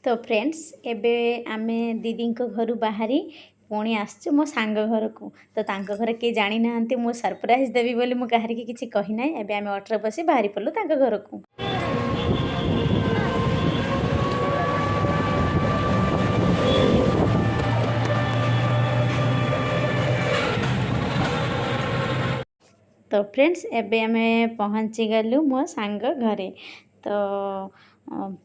तो फ्रेंड्स एबे आमे दीदी घर बाहरी पुणी आसचु मो सांग घर को तो तांको घर के जानी ना मो सरप्राइज देवी बोली मु कहार की किसी कही ना एबे आमे ऑटो बसी बाहरी पड़लु तांको घर को। तो फ्रेंड्स एबे आमे पहुँची गलु मो सांग घरे। तो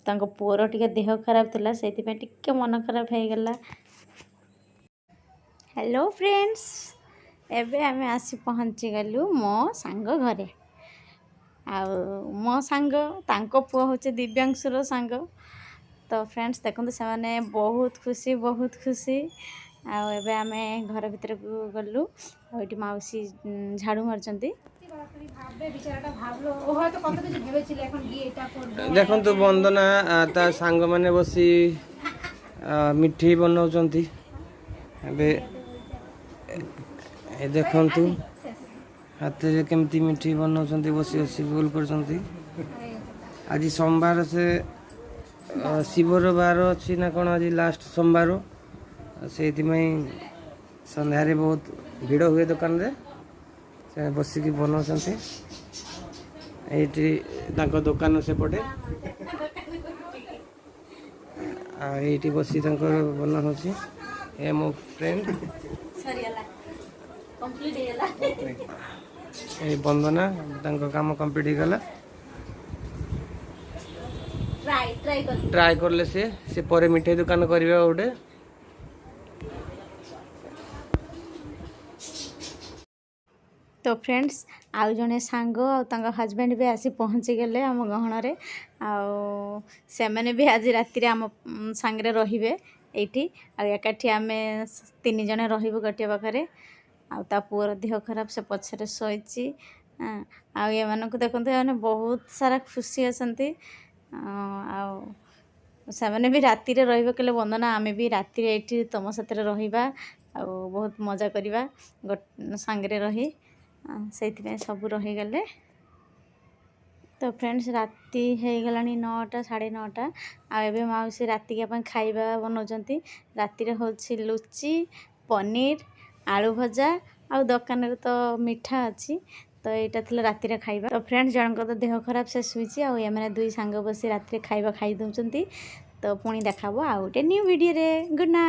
तांको पुअर टिके देह खराब थिला सेति पे टिके मन खराब हो गला। हेलो फ्रेंड्स एबे आमे आसी पहुँची गलु मो सांग घरे। आउ मो सांग तांको पुआ होचे दिव्यांशुर सांग। तो फ्रेंड्स देखंतु से माने बहुत खुशी आउ एबे आमे घर भीतर को गलु आ एटी माउसी झाड़ू मारचंती। देखंतु वंदना ता सांग माने बसी मिठी बनाउचंती। एबे ए देखंतु हाथ रे केमती मिठी बनाउचंती बसी बसी गोल करचंती। आज सोमवार से शिवर बार अच्छी ना कौन आज लास्ट सोमवार से संध्या बहुत भिड़ हुए दुकान रे से बसिकी बनाउचंती। एठी दुकान से पटे एठी बसी बना होची। ए मो फ्रेंड ए बंदना काम कंप्लीट गला। ट्राई करले से परे मिठाई दुकान करबे गोटे। तो फ्रेंड्स आउ जने सांग आ हजबैंड भी आसी पहुँची गले आम गहन रे। आउ से माने भी आज राति आम सांगरे रहिबे एठी। आ एकाठी आमे 3 जने रहिबो गटिया पाखरे। आ ता पुअर देह खराब से पछरे सोइची। आ ये मानको देखंतु माने बहुत सारा खुशी असंती। आ से माने भी राति रे रहिबो केले वंदना आमे भी राति रे एठी तम साथे रहिबा आ बहुत मजा करिबा सांगरे रही से सब रही गले। तो फ्रेंड्स राति हो गलानी 9टा 9:30 आ एबे माउसी राति के खाइबा बनाउचंती। राति रे होछि लुची पनीर आलू भजा आ दुकान रे तो मिठा अच्छी। तो यहाँ थी राति रे खाइबा। तो फ्रेंड्स जनक तो देह खराब से शुईची आ मैंने 2 सांग बसी राति रे खाइबा खाई दउचंती। तो पुणी देखाबो आ गोटे न्यू वीडियो रे। Good night.